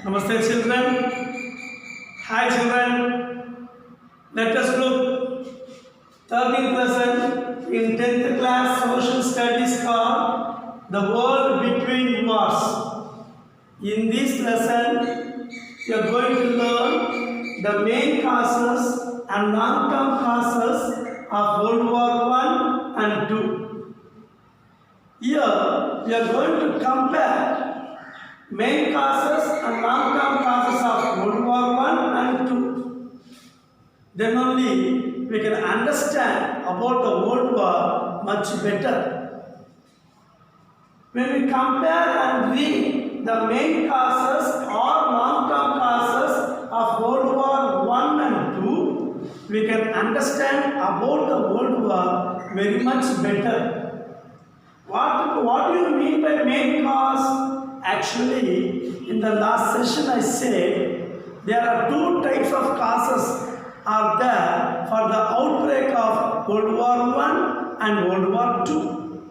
Namaste children. Hi children. Let us look 13th lesson in 10th class social studies called The World Between Wars. In this lesson, you are going to learn the main causes and long-term causes of World War I and II. Here, we are going to compare main causes and long-term causes of World War I and II. Then only we can understand about the World War much better. When we compare and read the main causes or long-term causes of World War I and II, we can understand about the World War very much better. What do you mean by main cause? Actually, in the last session I said there are two types of causes are there for the outbreak of World War I and World War II.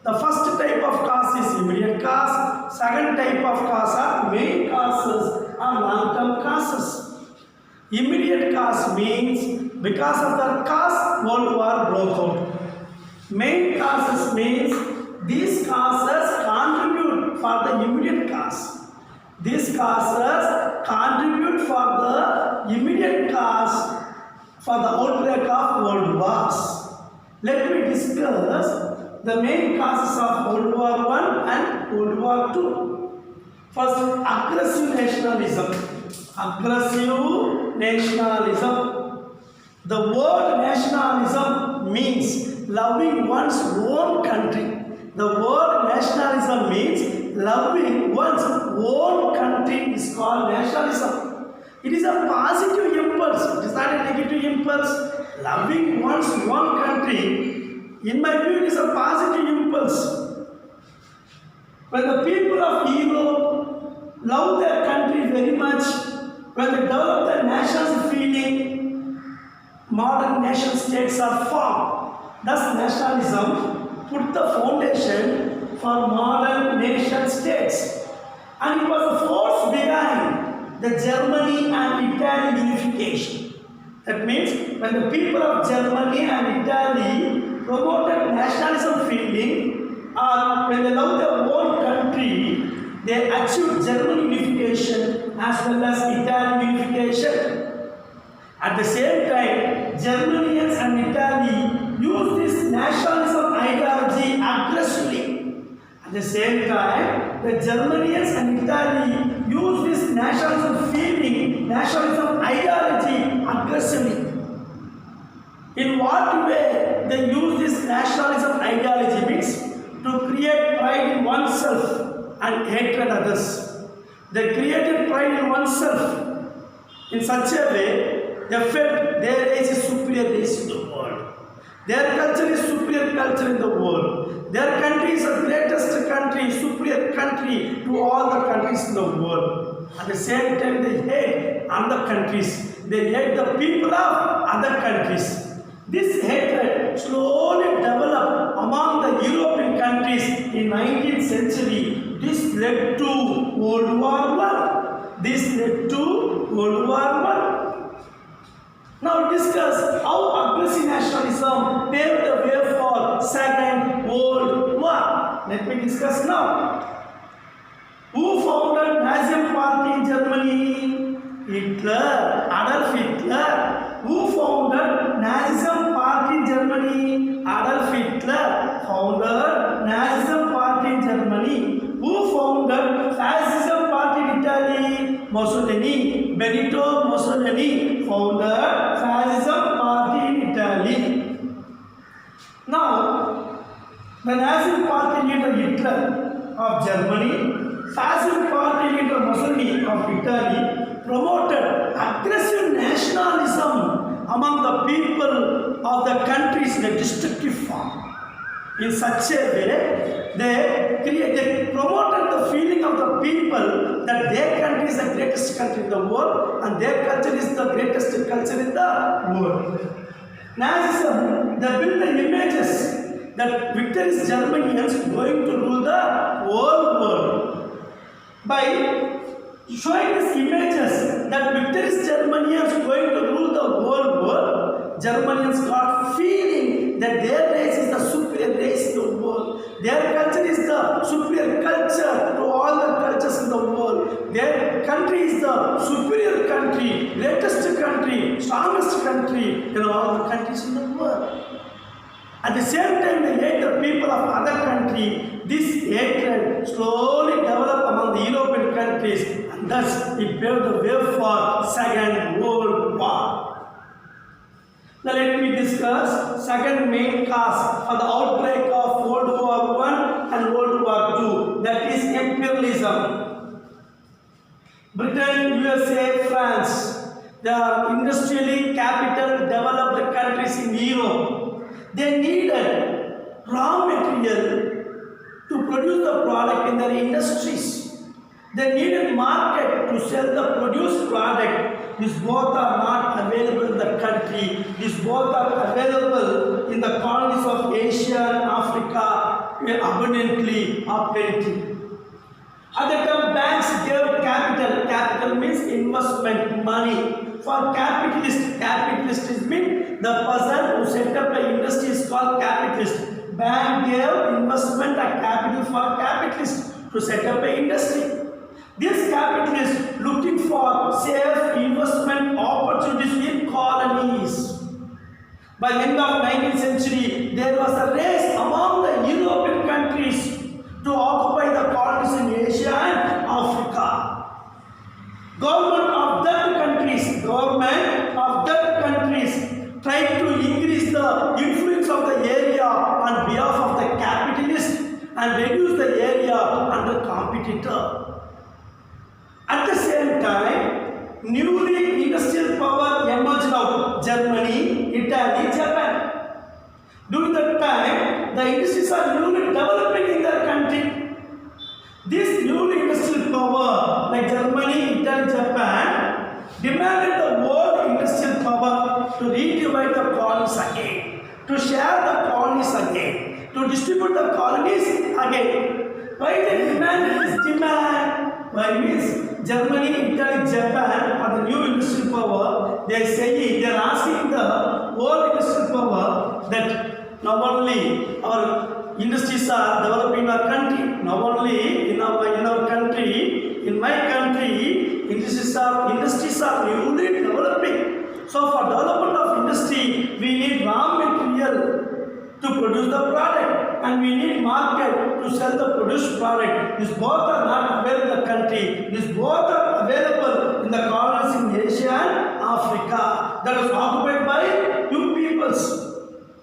The first type of cause is immediate cause, second type of cause are main causes or long-term causes. Immediate cause means because of the cause World War broke out. Main causes means these causes contribute for the immediate cause. These causes contribute for the immediate cause for the outbreak of world wars. Let me discuss the main causes of World War I and World War II. First, aggressive nationalism. Aggressive nationalism. The word nationalism means loving one's own country. The word nationalism means loving one's own country is called nationalism. It is a positive impulse. It is not a negative impulse. Loving one's own country, in my view, it is a positive impulse. When the people of Europe love their country very much, when they develop their national feeling, modern nation states are formed. Thus, nationalism put the foundation for modern nation states. And it was the force behind the Germany and Italy unification. That means when the people of Germany and Italy promoted nationalism feeling, or when they loved their own country, they achieved German unification as well as Italian unification. At the same time, Germans and Italy used this nationalism ideology aggressively. At the same time, the Germans and Italy used this nationalism feeling, nationalism ideology aggressively. In what way they use this nationalism ideology means to create pride in oneself and hatred others. They created pride in oneself in such a way they felt their race is superior race in the world. Their culture is superior culture in the world. Their country is the greatest country, superior country to all the countries in the world. At the same time, they hate other countries. They hate the people of other countries. This hatred slowly developed among the European countries in 19th century. This led to World War I. This led to World War I. Now discuss how aggressive nationalism paved the way for Second World War. Let me discuss now. Who founded Nazi Party in Germany? Hitler, Adolf Hitler. Who founded Nazism Party in Germany? Adolf Hitler founded Nazism Party in Germany. Who founded Fascism Party in Italy? Mussolini. Benito Mussolini founded Fascism Party in Italy. Now, the Nazi Party leader Hitler of Germany, Fascist Party leader Mussolini of Italy promoted aggressive nationalism among the people of the countries in a destructive form. In such a way, they promoted the feeling of the people that their country is the greatest country in the world and their culture is the greatest culture in the world. Nazism, they built the images that victorious Germany is going to rule the whole world by showing these images that victorious Germanians going to rule the whole world. Germanians got feeling that their race is the superior race in the world. Their culture is the superior culture to all the cultures in the world. Their country is the superior country, greatest country, strongest country in all the countries in the world. At the same time, they hate the people of other country. This hatred slowly developed among the European countries, and thus it paved the way for Second World War. Now let me discuss second main cause for the outbreak of World War I and World War II, that is imperialism. Britain, USA, France, they are industrially capital developed countries in Europe. They needed raw material to produce the product in their industries. They needed market to sell the produced product. These both are not available in the country. These both are available in the colonies of Asia and Africa abundantly or plenty. At the time, banks gave capital. Capital means investment, money. For capitalist, capitalist means the person who set up the industry is called capitalist. Bank gave investment and capital for capitalist to set up the industry. This capitalist looking for safe investment opportunities in colonies. By the end of 19th century, there was a race among the European countries to occupy the colonies in Asia and Africa. Government of that countries tried to increase the influence of the area on behalf of the capitalist and reduce the area under competitor. At the same time, newly industrial power emerged out: Germany, Italy, Japan. During that time, the industries are newly developing in their country. This newly industrial power, like Germany, Italy, Japan, demanded the world industrial power to redivide the colonies again, to share the colonies again, to distribute the colonies again. Why they demanded this demand? Why means Germany, Italy, Japan are the new industrial power. They are asking the world industrial power that not only our industries are developing in our country, not only in our country, in my country, industries are newly developing. So for development of industry, we need raw material to produce the product, and we need market to sell the produced product. These both are not available in the country. These both are available in the colonies in Asia and Africa that was occupied by two peoples.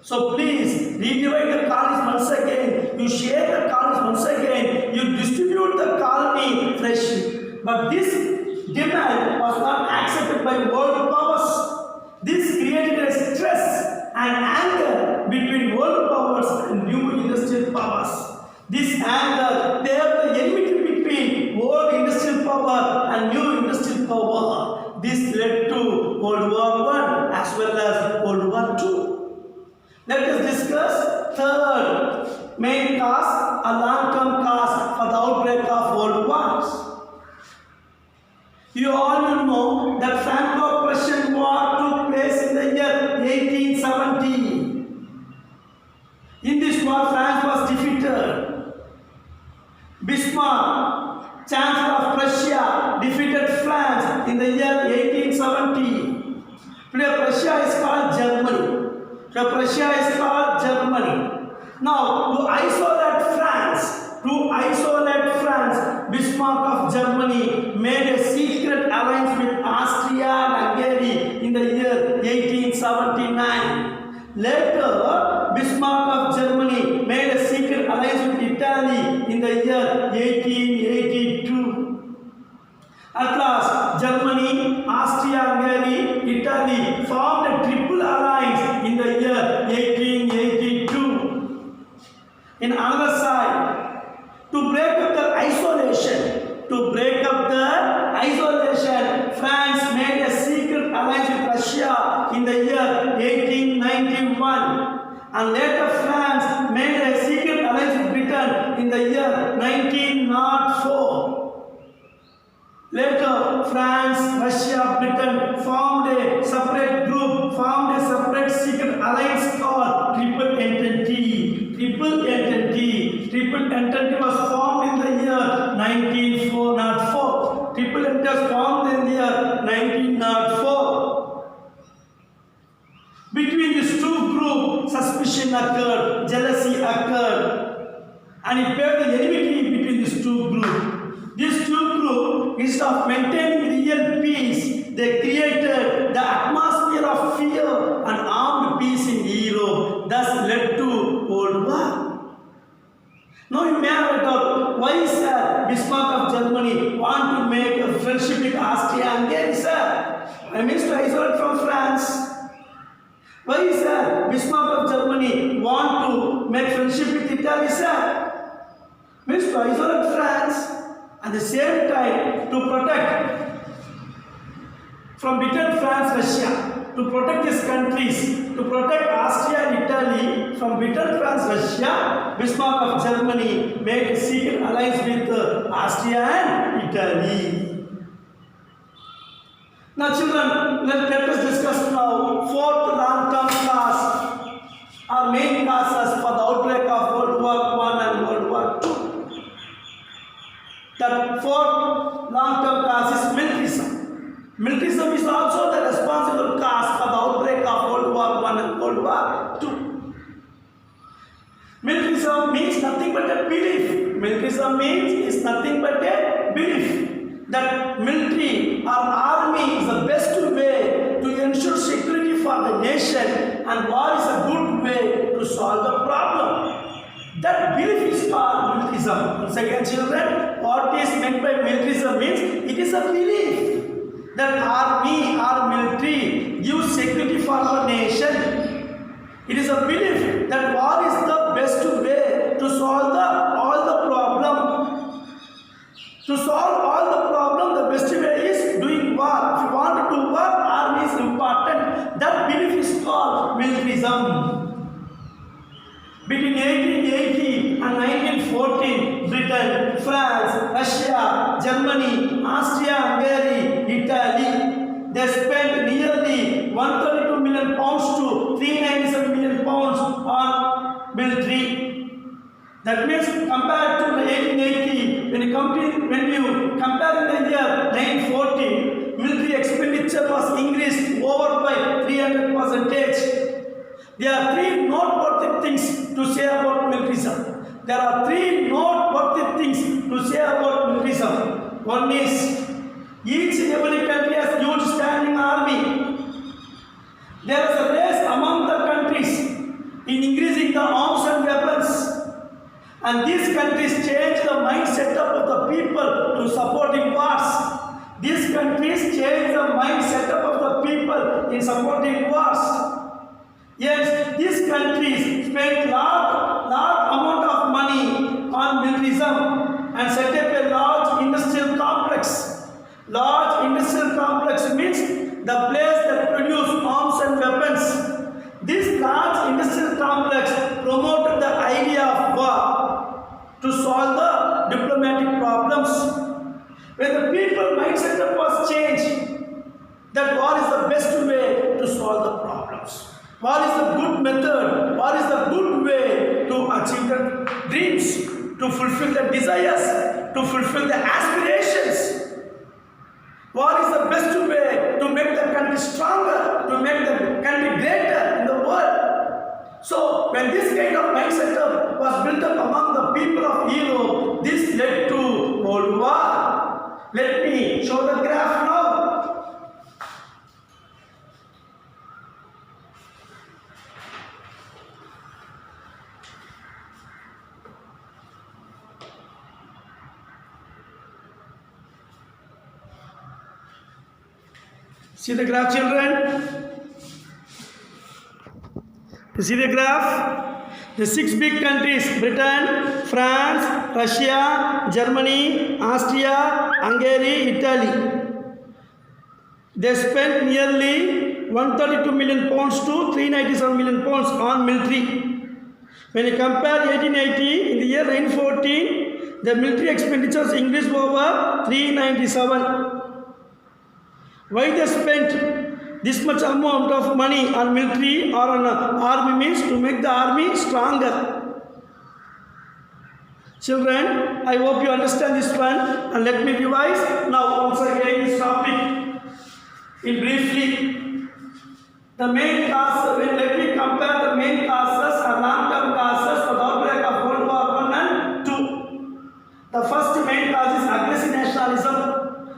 So please redivide the colonies once again. You share the colonies once again. You distribute the colony freshly. But this demand was not accepted by world powers. This created a stress and anger between world powers and new industrial powers. This anger paved the enmity between world industrial power and new industrial power. This led to World War I as well as World War II. Let us discuss third main cause, a long-term cause for the outbreak of world wars. You all will know that Franco-Prussian War took place in the year 1870. In this war, France was defeated. Bismarck, Chancellor of Prussia, defeated France in the year 1870. Today, Prussia is called Germany. So Prussia is called Germany. Now, to isolate France, Bismarck of Germany made a secret alliance with Austria and Hungary in the year 1879. Later, Bismarck of Germany made a secret alliance with Italy in the year 1882. At last, Germany, Austria-Hungary, Italy formed a triple alliance in the year 1882. In another side, to break up the isolation, France made a secret alliance with Russia in the year 1891. And later, France made a secret alliance with Britain in the year 1904. Later, France, Russia, Britain formed a separate group, formed a separate secret alliance called Triple Entente. Triple Entente. Triple Entente was formed in the year 1904. Triple Entente was formed in the year 1904. Between these two groups, suspicion occurred, jealousy occurred, and it paved the enmity between these two groups. These two groups, instead of maintaining real peace, they created the atmosphere of fear and armed peace in Europe, thus led to World War. Now you may have thought, why sir, Bismarck of Germany want to make a friendship with Austria-Hungary, sir? I mean to isolate from France. Why sir, Bismarck of Germany want to make friendship with Italy, sir? Means to isolate France. At the same time, to protect from Britain, France, Russia, to protect these countries, to protect Austria and Italy from Britain, France, Russia, Bismarck of Germany made a secret alliance with Austria and Italy. Now children, let us discuss now fourth long-term cause or main causes for the outbreak of World War I and World War II. The fourth long-term cause is militarism. Militarism is also the responsible cause for the outbreak of World War I and World War II. Militarism means nothing but a belief. Militarism means nothing but a belief that military or army is the best way to ensure security for the nation and war is a good way to solve the problem. That belief is called militarism. Once again, children, what is meant by militarism means it is a belief that army or military gives security for our nation. It is a belief that war is the best way to solve all the problem. To solve all the problem, the best way is doing war. If you want to do war, army is important. That belief is called militarism. Between 1880 and 1914, Britain, France, Russia, Germany, Austria-Hungary, Italy, they spent nearly 132 million pounds to 397 million pounds on military. That means compared to the 1880, when you compare the year 1914, military expenditure was increased over by 300%. There are three noteworthy things to say about militarism. There are three noteworthy things to say about militarism. One is, each and every country has huge standing army. There is a race among the countries in increasing the arms and weapons. And these countries change the mindset of the people to supporting wars. These countries change the mindset of the people in supporting wars. Yes, these countries spend large amount of money on militarism and set up a large industrial complex. Large industrial complex means the place that produce arms and weapons. This large industrial complex promoted the idea of war to solve the diplomatic problems. When the people mindset was changed, that war is the best way to solve the problems. What is the good method? What is the good way to achieve the dreams, to fulfill the desires, to fulfill the aspirations? What is the best way to make the country stronger, to make the country greater in the world? So, when this kind of mindset was built up among the people of Europe, this led to World War. Let me show the graph now. See the graph, children? You see the graph? The six big countries, Britain, France, Russia, Germany, Austria, Hungary, Italy. They spent nearly 132 million pounds to 397 million pounds on military. When you compare 1880, in the year 1914, The military expenditures increased over 397. Why they spent this much amount of money on military or on army means to make the army stronger. Children, I hope you understand this one and let me revise now once again this topic in briefly. The main cause, let me compare the main causes and long-term causes for the outbreak of World War I and II. The first main cause is aggressive nationalism.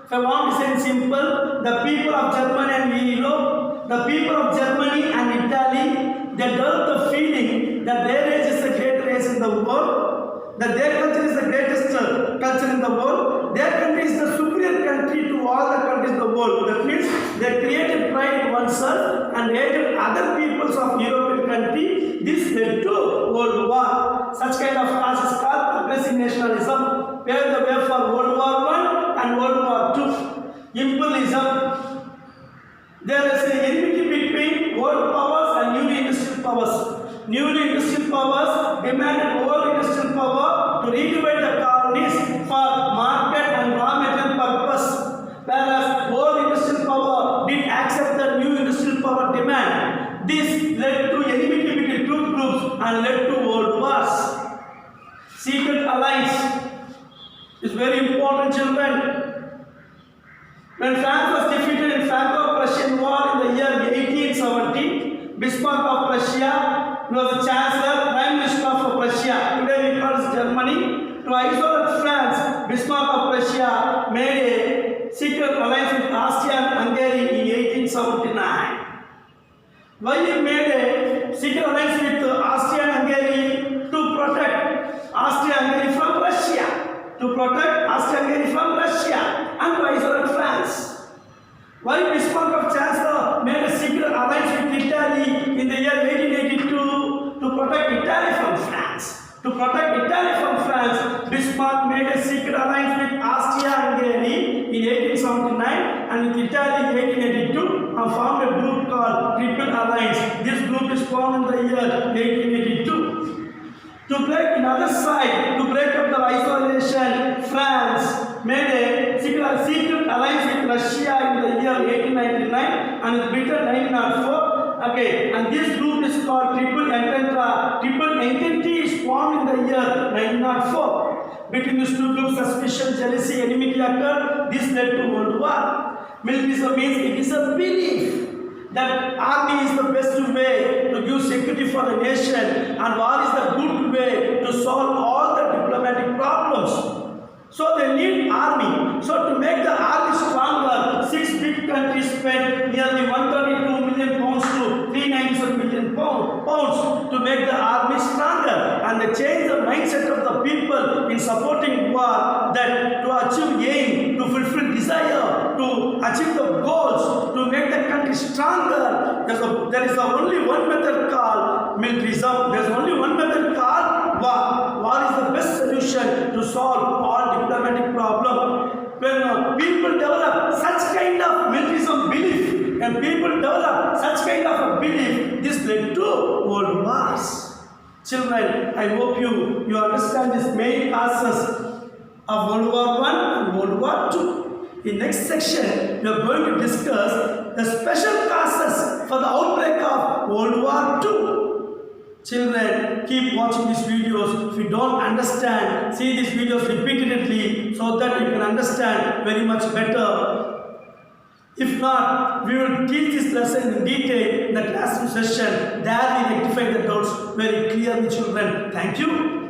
If I want to say it simple, the people of Germany and Europe, the people of Germany and Italy, they developed the feeling that their race is the great race in the world, that their country is the greatest culture in the world, their country is the superior country to all the countries in the world. That means they created pride in oneself and hated other peoples of European country. This led to World War. Such kind of cause is called aggressive nationalism, paved the way for World War I and World War II. Imperialism. There is an enmity between world powers and newly industrial powers. Newly industrial powers demanded world industrial power to redivide the colonies for market and raw material purpose, whereas world industrial power did accept the new industrial power demand. This led to enmity between two groups and led to world wars. Secret alliance is very important, children. When France was defeated in Franco-Prussian War in the year 1870, Bismarck of Prussia was the Chancellor, Prime Minister of Prussia. Today we call it Germany. To isolate France, Bismarck of Prussia made a secret alliance with Austria and Hungary in 1879. Why he made a secret alliance with Austria and Hungary? To protect Austria and Hungary from Russia. To protect Austria and Hungary from Russia and to isolate France. Why Bismarck of Chancellor made a secret alliance with Italy in the year 1882 to protect Italy from France? To protect Italy from France, Bismarck made a secret alliance with Austria-Hungary in 1879 and with Italy in 1882 and formed a group called Triple Alliance. This group is formed in the year 1882. To break another side, to break up the isolation, France made a secret alliance with Russia in the year 1899 and with Britain 1904. Okay, and this group is called Triple Entente. Triple Entente is formed in the year 1904. Between these two groups, suspicion, jealousy, enmity occurred. This led to World War. Militarism means it is a belief that army is the best way to give security for the nation and war is the good way to solve all the diplomatic problems. So they need army. So to make the army stronger, 6 big countries spent nearly 132 million pounds to 397 million pounds to make the army stronger. And they change the mindset of the people in supporting war, that to achieve aim, to fulfill desire, to achieve the goals, to make the country stronger. There is only one method called militarism. There is only one method called war. War is the best solution to solve all diplomatic problems. When people develop such kind of militarism belief, and people develop such kind of a belief, this led to world wars. Children, I hope you understand these main causes of World War I and World War II. In next section, we are going to discuss the special causes for the outbreak of World War II. Children, keep watching these videos. If you don't understand, see these videos repeatedly so that you can understand very much better. If not, we will teach this lesson in detail in the classroom session. There we rectify the doubts very clearly, children. Thank you.